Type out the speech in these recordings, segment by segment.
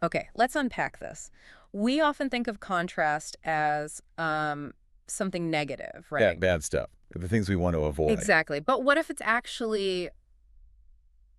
Okay, let's unpack this. We often think of contrast as something negative, Yeah, right? bad stuff. The things we want to avoid. Exactly. But what if it's actually,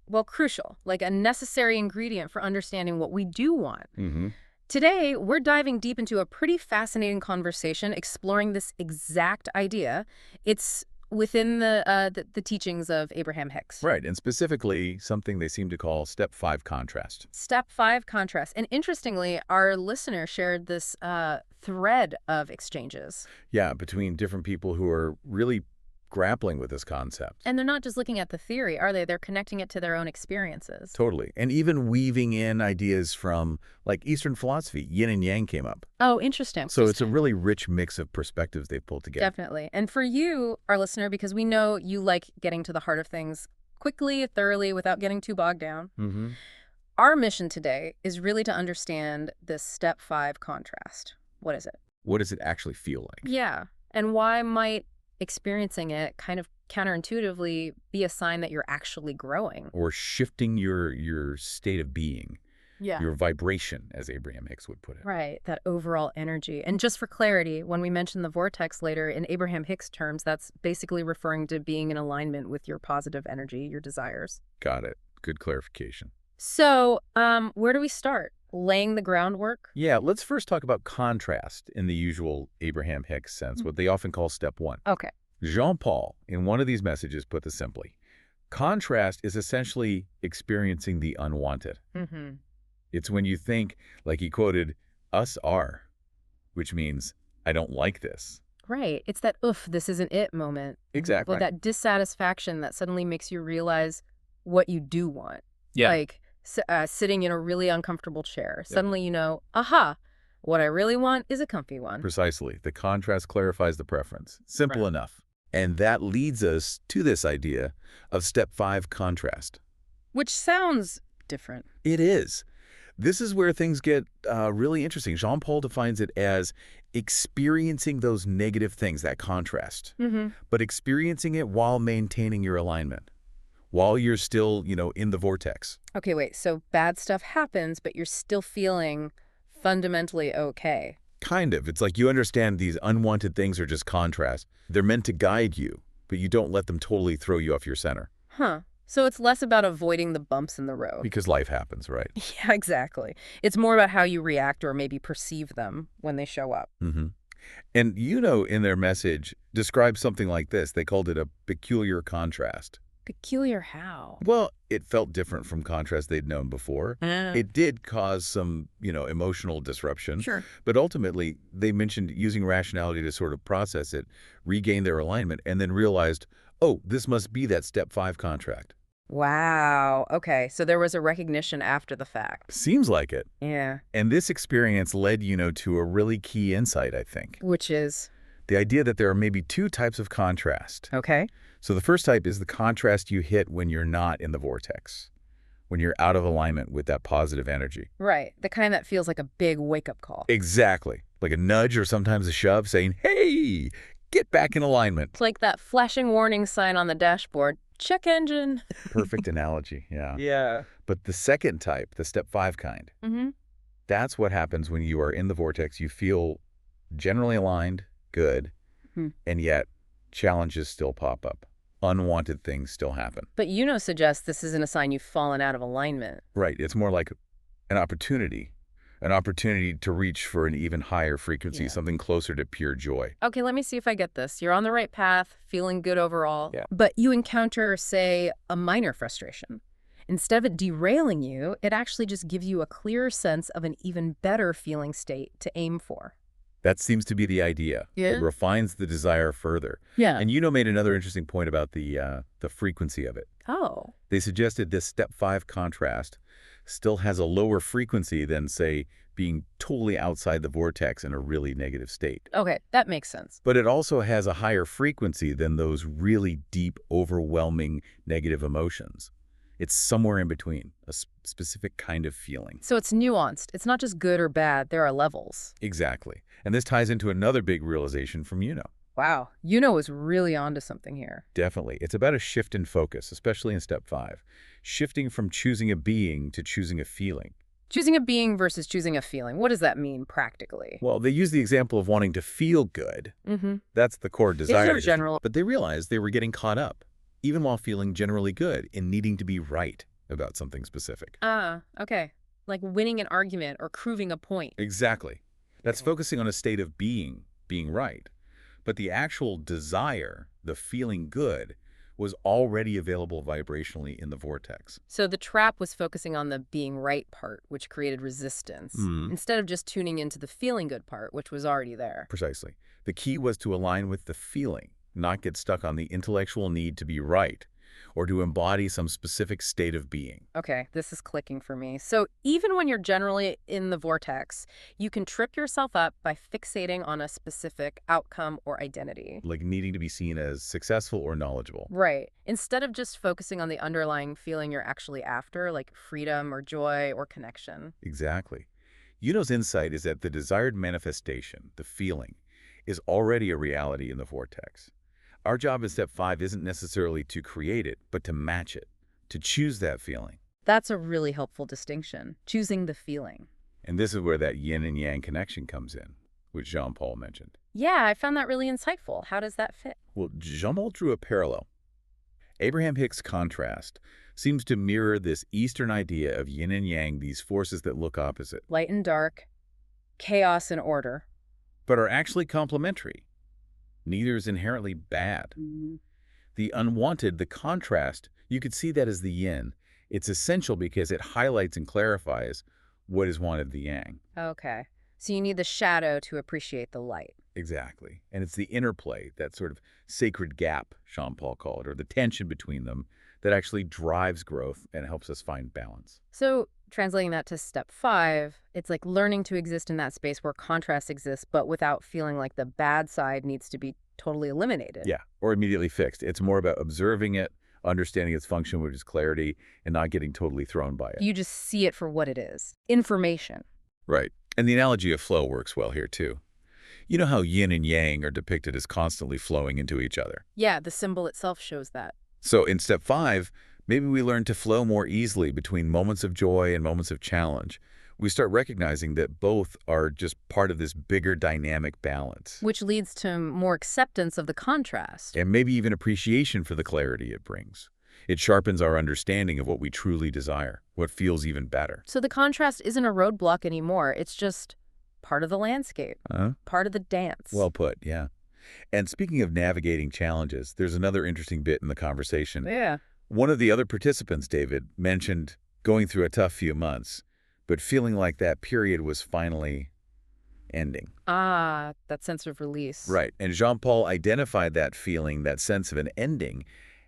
well, crucial, like a necessary ingredient for understanding what we do want? Mm-hmm. Today, we're diving deep into a pretty fascinating conversation exploring this exact idea. It's within the teachings of Abraham Hicks. Right, and specifically something they seem to call step 5 contrast. Step 5 contrast. And interestingly, our listener shared this thread of exchanges. Yeah, between different people who are really grappling with this concept. And they're not just looking at the theory, are they? They're connecting it to their own experiences. Totally. And even weaving in ideas from, like, Eastern philosophy. Yin and yang came up. Oh, interesting. So it's a really rich mix of perspectives they've pulled together. Definitely. And for you, our listener, because we know you like getting to the heart of things quickly, thoroughly, without getting too bogged down, Mm-hmm. our mission today is really to understand this step 5 contrast. What is it? What does it actually feel like? Yeah. And why might experiencing it kind of counterintuitively be a sign that you're actually growing? Or shifting your state of being, Yeah. your vibration, as Abraham-Hicks would put it. Right, that overall energy. And just for clarity, when we mention the vortex later, in Abraham-Hicks terms, that's basically referring to being in alignment with your positive energy, your desires. Got it. Good clarification. So, where do we start? Laying the groundwork? Yeah, let's first talk about contrast in the usual Abraham-Hicks sense, what they often call step 1. Okay. Jean-Paul, in one of these messages, put this simply. Contrast is essentially experiencing the unwanted. Mm-hmm. It's when you think, like he quoted, us are, which means, I don't like this. Right. It's that, oof, this isn't it moment. Exactly. Well, that dissatisfaction that suddenly makes you realize what you do want. Yeah. Like sitting in a really uncomfortable chair. Suddenly you know, aha, what I really want is a comfy one. Precisely. The contrast clarifies the preference. Simple enough. And that leads us to this idea of step 5 contrast. Which sounds different. It is. This is where things get really interesting. Jean-Paul defines it as experiencing those negative things, that contrast, but experiencing it while maintaining your alignment, while you're still, in the vortex. Okay, wait. So bad stuff happens, but you're still feeling fundamentally okay. Kind of. It's like you understand these unwanted things are just contrast. They're meant to guide you, but you don't let them totally throw you off your center. Huh. So it's less about avoiding the bumps in the road. Because life happens, right? Yeah, exactly. It's more about how you react or maybe perceive them when they show up. Mm-hmm. And in their message, described something like this. They called it a peculiar contrast. Peculiar how? Well, it felt different from contrast they'd known before. It did cause some, emotional disruption. Sure. But ultimately, they mentioned using rationality to sort of process it, regain their alignment, and then realized, oh, this must be that step 5 contract. Wow. Okay. So there was a recognition after the fact. Seems like it. Yeah. And this experience led, to a really key insight, I think. Which is? The idea that there are maybe 2 types of contrast. Okay. So the first type is the contrast you hit when you're not in the vortex, when you're out of alignment with that positive energy. Right. The kind that feels like a big wake-up call. Exactly. Like a nudge or sometimes a shove saying, hey, get back in alignment. It's like that flashing warning sign on the dashboard. Check engine. Perfect analogy, yeah. Yeah. But the second type, the step 5 kind, that's what happens when you are in the vortex. You feel generally aligned, good, and yet challenges still pop up. Unwanted things still happen. But suggests this isn't a sign you've fallen out of alignment. Right. It's more like an opportunity to reach for an even higher frequency, something closer to pure joy. Okay, let me see if I get this. You're on the right path, feeling good overall, Yeah. but you encounter, say, a minor frustration. Instead of it derailing you, it actually just gives you a clearer sense of an even better feeling state to aim for. That seems to be the idea. Yeah. It refines the desire further. Yeah. And made another interesting point about the frequency of it. Oh. They suggested this step 5 contrast still has a lower frequency than, say, being totally outside the vortex in a really negative state. Okay, that makes sense. But it also has a higher frequency than those really deep, overwhelming negative emotions. It's somewhere in between, a specific kind of feeling. So it's nuanced. It's not just good or bad. There are levels. Exactly. And this ties into another big realization from Wow. is really onto something here. Definitely. It's about a shift in focus, especially in step 5. Shifting from choosing a being to choosing a feeling. Choosing a being versus choosing a feeling. What does that mean practically? Well, they use the example of wanting to feel good. Mm-hmm. That's the core It's desire. so general. But they realized they were getting caught up, even while feeling generally good, in needing to be right about something specific. Ah, okay. Like winning an argument or proving a point. Exactly. That's Okay. focusing on a state of being right. But the actual desire, the feeling good, was already available vibrationally in the vortex. So the trap was focusing on the being right part, which created resistance, Hmm. instead of just tuning into the feeling good part, which was already there. Precisely. The key was to align with the feeling, not get stuck on the intellectual need to be right or to embody some specific state of being. Okay, this is clicking for me. So even when you're generally in the vortex, you can trip yourself up by fixating on a specific outcome or identity. Like needing to be seen as successful or knowledgeable. Right. Instead of just focusing on the underlying feeling you're actually after, like freedom or joy or connection. Exactly. Yuno's insight is that the desired manifestation, the feeling, is already a reality in the vortex. Our job in step 5 isn't necessarily to create it, but to match it, to choose that feeling. That's a really helpful distinction, choosing the feeling. And this is where that yin and yang connection comes in, which Jean-Paul mentioned. Yeah, I found that really insightful. How does that fit? Well, Jean-Paul drew a parallel. Abraham-Hicks contrast seems to mirror this Eastern idea of yin and yang, these forces that look opposite, Light and dark, chaos and order. but are actually complementary. Neither is inherently bad. The unwanted, the contrast, you could see that as the yin. It's essential because it highlights and clarifies what is wanted, the yang. Okay. So you need the shadow to appreciate the light. Exactly. And it's the interplay, that sort of sacred gap, Jean-Paul called it, or the tension between them, that actually drives growth and helps us find balance. So translating that to step 5, it's like learning to exist in that space where contrast exists, but without feeling like the bad side needs to be totally eliminated. Yeah, or immediately fixed. It's more about observing it, understanding its function, which is clarity, and not getting totally thrown by it. You just see it for what it is. Information. Right. And the analogy of flow works well here, too. You know how yin and yang are depicted as constantly flowing into each other. Yeah, the symbol itself shows that. So in step 5, maybe we learn to flow more easily between moments of joy and moments of challenge. We start recognizing that both are just part of this bigger dynamic balance. Which leads to more acceptance of the contrast. And maybe even appreciation for the clarity it brings. It sharpens our understanding of what we truly desire, what feels even better. So the contrast isn't a roadblock anymore. It's just part of the landscape, part of the dance. Well put, yeah. And speaking of navigating challenges, there's another interesting bit in the conversation. Yeah. One of the other participants, David, mentioned going through a tough few months, but feeling like that period was finally ending. Ah, that sense of release. Right. And Jean-Paul identified that feeling, that sense of an ending,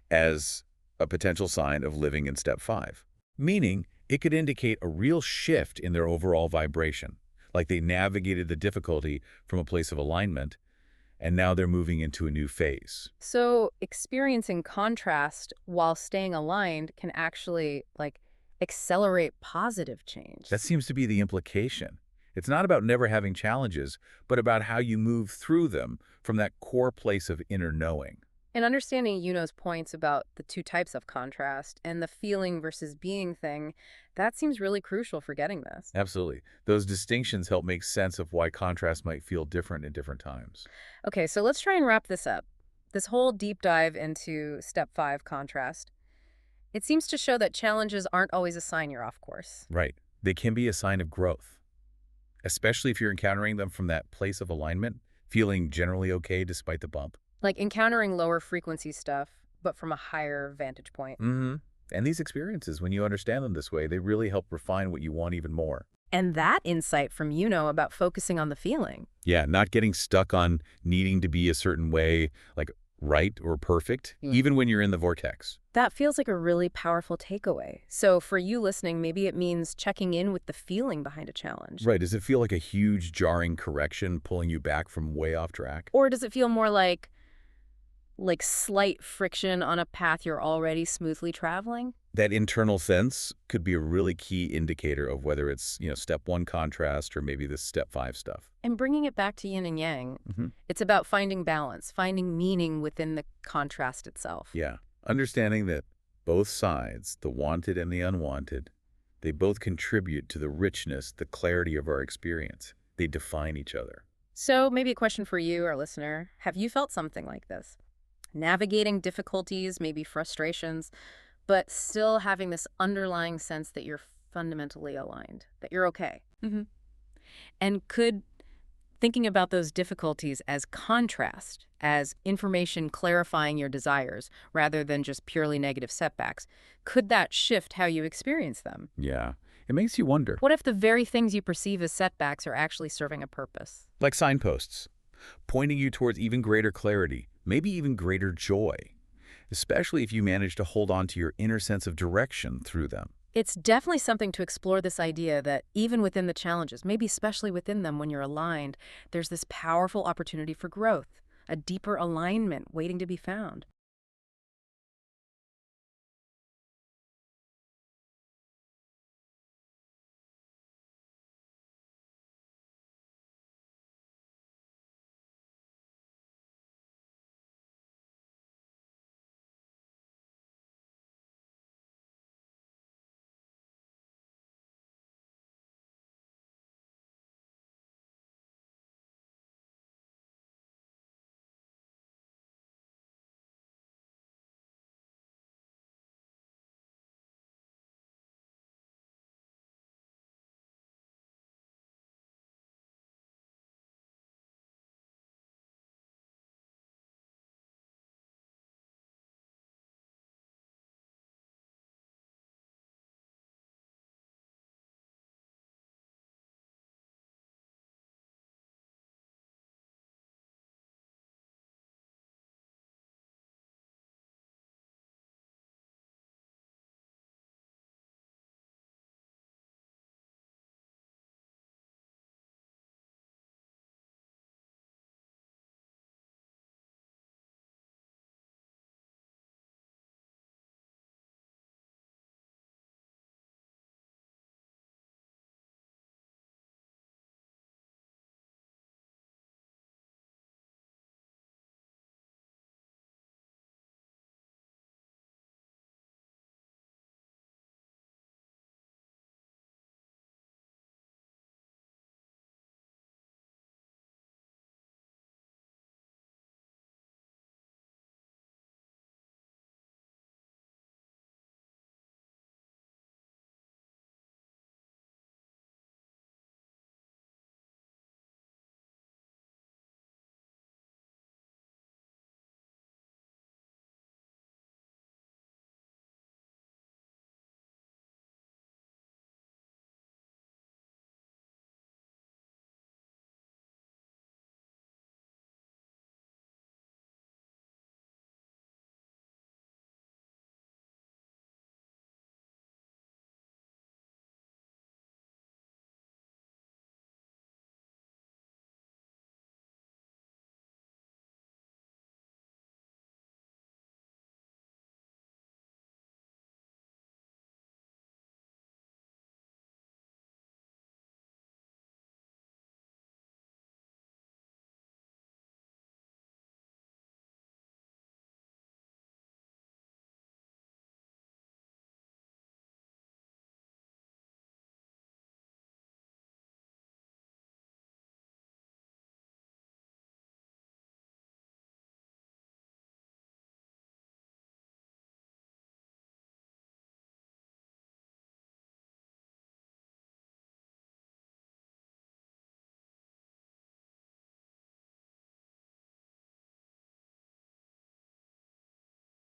as a potential sign of living in step 5. Meaning, it could indicate a real shift in their overall vibration, like they navigated the difficulty from a place of alignment, and now they're moving into a new phase. So experiencing contrast while staying aligned can actually, accelerate positive change. That seems to be the implication. It's not about never having challenges, but about how you move through them from that core place of inner knowing. And understanding Yuno's points about the two types of contrast and the feeling versus being thing, that seems really crucial for getting this. Absolutely. Those distinctions help make sense of why contrast might feel different in different times. Okay, so let's try and wrap this up. This whole deep dive into step 5 contrast. It seems to show that challenges aren't always a sign you're off course. Right. They can be a sign of growth, especially if you're encountering them from that place of alignment, feeling generally okay despite the bump. Like encountering lower frequency stuff, but from a higher vantage point. Mm-hmm. And these experiences, when you understand them this way, they really help refine what you want even more. And that insight from Yuno about focusing on the feeling. Yeah, not getting stuck on needing to be a certain way, like right or perfect, even when you're in the vortex. That feels like a really powerful takeaway. So for you listening, maybe it means checking in with the feeling behind a challenge. Right. Does it feel like a huge jarring correction pulling you back from way off track? Or does it feel more like slight friction on a path you're already smoothly traveling? That internal sense could be a really key indicator of whether it's, step 1 contrast or maybe this step 5 stuff. And bringing it back to yin and yang, it's about finding balance, finding meaning within the contrast itself. Yeah. Understanding that both sides, the wanted and the unwanted, They both contribute to the richness, the clarity of our experience. They define each other. So maybe a question for you, our listener. Have you felt something like this? Navigating difficulties, maybe frustrations, but still having this underlying sense that you're fundamentally aligned, that you're okay. And could thinking about those difficulties as contrast, as information clarifying your desires, rather than just purely negative setbacks, could that shift how you experience them? Yeah, it makes you wonder. What if the very things you perceive as setbacks are actually serving a purpose? Like signposts, pointing you towards even greater clarity, maybe even greater joy, especially if you manage to hold on to your inner sense of direction through them. It's definitely something to explore, this idea that even within the challenges, maybe especially within them when you're aligned, there's this powerful opportunity for growth, a deeper alignment waiting to be found.